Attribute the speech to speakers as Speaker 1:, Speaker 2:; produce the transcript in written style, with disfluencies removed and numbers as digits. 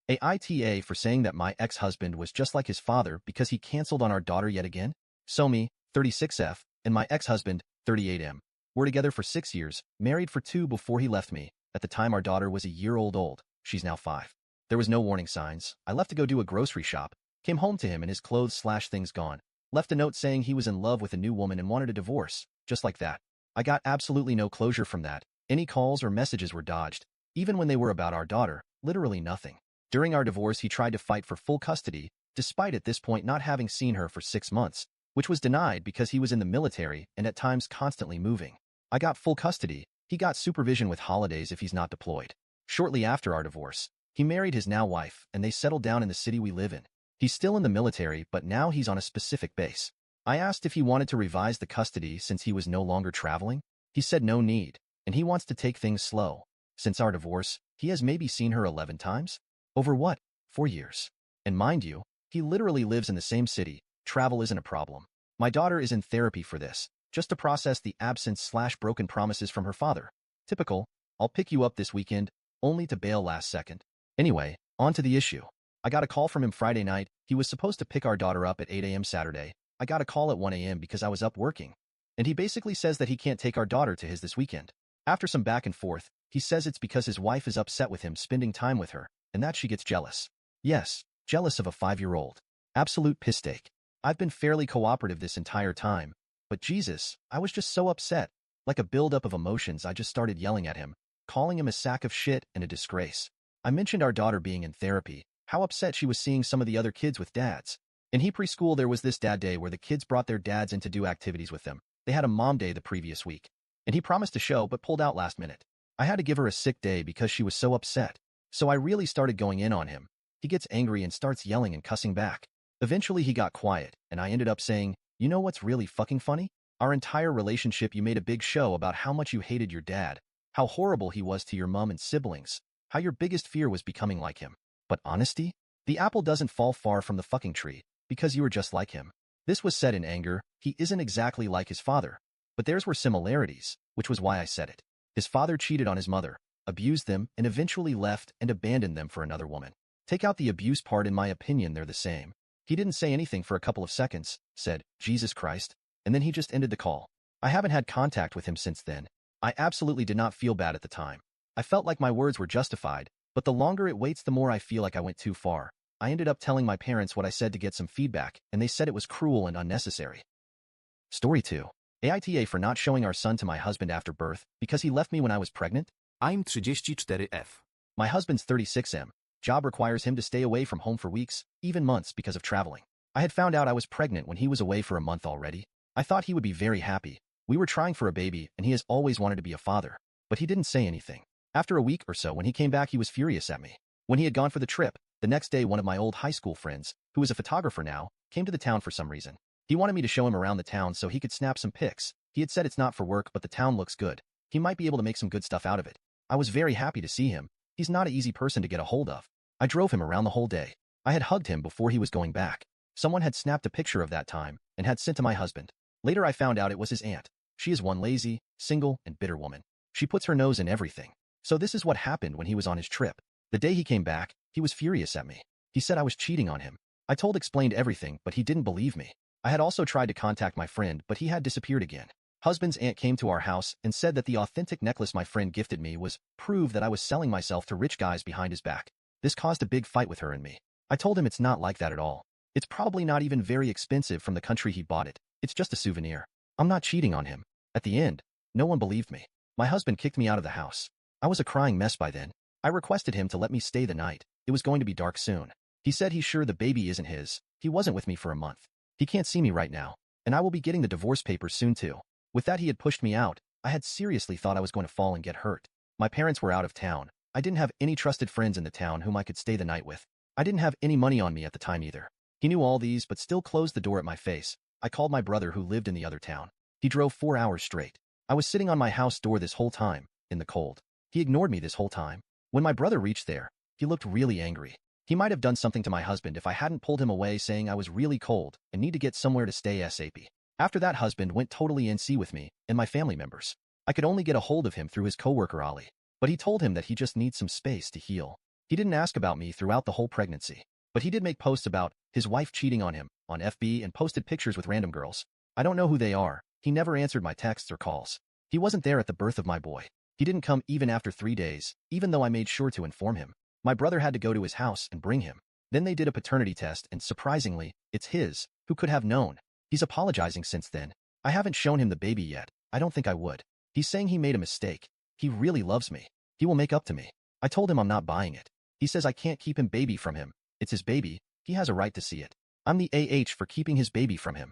Speaker 1: AITA for saying that my ex-husband was just like his father because he canceled on our daughter yet again? So me, 36F, and my ex-husband, 38M, were together for 6 years, married for 2 before he left me. At the time our daughter was a year old. She's now 5. There was no warning signs. I left to go do a grocery shop, came home to him and his clothes/things gone, left a note saying he was in love with a new woman and wanted a divorce, just like that. I got absolutely no closure from that. Any calls or messages were dodged. Even when they were about our daughter, literally nothing. During our divorce, he tried to fight for full custody, despite at this point not having seen her for 6 months, which was denied because he was in the military and at times constantly moving. I got full custody. He got supervision with holidays if he's not deployed. Shortly after our divorce, he married his now wife and they settled down in the city we live in. He's still in the military, but now he's on a specific base. I asked if he wanted to revise the custody since he was no longer traveling. He said no need, and he wants to take things slow. Since our divorce, he has maybe seen her 11 times? Over what? 4 years. And mind you, he literally lives in the same city. Travel isn't a problem. My daughter is in therapy for this, just to process the absence/broken promises from her father. Typical, I'll pick you up this weekend, only to bail last second. Anyway, on to the issue. I got a call from him Friday night. He was supposed to pick our daughter up at 8 a.m. Saturday. I got a call at 1 a.m. because I was up working. And he basically says that he can't take our daughter to his this weekend. After some back and forth, he says it's because his wife is upset with him spending time with her, and that she gets jealous. Yes, jealous of a 5-year-old. Absolute piss-take. I've been fairly cooperative this entire time, but Jesus, I was just so upset. Like a buildup of emotions, I just started yelling at him, calling him a sack of shit and a disgrace. I mentioned our daughter being in therapy, how upset she was seeing some of the other kids with dads. In preschool, there was this dad day where the kids brought their dads in to do activities with them. They had a mom day the previous week, and he promised to show but pulled out last minute. I had to give her a sick day because she was so upset. So I really started going in on him. He gets angry and starts yelling and cussing back. Eventually he got quiet, and I ended up saying, you know what's really fucking funny? Our entire relationship you made a big show about how much you hated your dad, how horrible he was to your mom and siblings, how your biggest fear was becoming like him. But honesty? The apple doesn't fall far from the fucking tree, because you were just like him. This was said in anger. He isn't exactly like his father, but theirs were similarities, which was why I said it. His father cheated on his mother, abused them, and eventually left and abandoned them for another woman. Take out the abuse part, in my opinion, they're the same. He didn't say anything for a couple of seconds, said, Jesus Christ, and then he just ended the call. I haven't had contact with him since then. I absolutely did not feel bad at the time. I felt like my words were justified, but the longer it waits, the more I feel like I went too far. I ended up telling my parents what I said to get some feedback, and they said it was cruel and unnecessary. Story 2. AITA for not showing our son to my husband after birth because he left me when I was pregnant?
Speaker 2: I'm 34F.
Speaker 1: My husband's 36M. Job requires him to stay away from home for weeks, even months because of traveling. I had found out I was pregnant when he was away for a month already. I thought he would be very happy. We were trying for a baby and he has always wanted to be a father, but he didn't say anything. After a week or so when he came back, he was furious at me. When he had gone for the trip, the next day one of my old high school friends, who is a photographer now, came to the town for some reason. He wanted me to show him around the town so he could snap some pics. He had said it's not for work, but the town looks good. He might be able to make some good stuff out of it. I was very happy to see him. He's not an easy person to get a hold of. I drove him around the whole day. I had hugged him before he was going back. Someone had snapped a picture of that time and had sent to my husband. Later I found out it was his aunt. She is one lazy, single, and bitter woman. She puts her nose in everything. So this is what happened when he was on his trip. The day he came back, he was furious at me. He said I was cheating on him. I explained everything, but he didn't believe me. I had also tried to contact my friend, but he had disappeared again. Husband's aunt came to our house and said that the authentic necklace my friend gifted me was proof that I was selling myself to rich guys behind his back. This caused a big fight with her and me. I told him it's not like that at all. It's probably not even very expensive from the country he bought it. It's just a souvenir. I'm not cheating on him. At the end, no one believed me. My husband kicked me out of the house. I was a crying mess by then. I requested him to let me stay the night. It was going to be dark soon. He said he's sure the baby isn't his. He wasn't with me for a month. He can't see me right now, and I will be getting the divorce papers soon too. With that, he had pushed me out. I had seriously thought I was going to fall and get hurt. My parents were out of town. I didn't have any trusted friends in the town whom I could stay the night with. I didn't have any money on me at the time either. He knew all these but still closed the door at my face. I called my brother who lived in the other town. He drove 4 hours straight. I was sitting on my house door this whole time, in the cold. He ignored me this whole time. When my brother reached there, he looked really angry. He might have done something to my husband if I hadn't pulled him away saying I was really cold and need to get somewhere to stay ASAP. After that, husband went totally NC with me and my family members. I could only get a hold of him through his coworker Ali, but he told him that he just needs some space to heal. He didn't ask about me throughout the whole pregnancy. But he did make posts about his wife cheating on him on FB and posted pictures with random girls. I don't know who they are. He never answered my texts or calls. He wasn't there at the birth of my boy. He didn't come even after 3 days, even though I made sure to inform him. My brother had to go to his house and bring him. Then they did a paternity test and surprisingly, it's his. Who could have known? He's apologizing since then. I haven't shown him the baby yet. I don't think I would. He's saying he made a mistake. He really loves me. He will make up to me. I told him I'm not buying it. He says I can't keep him baby from him. It's his baby. He has a right to see it. I'm the AH for keeping his baby from him.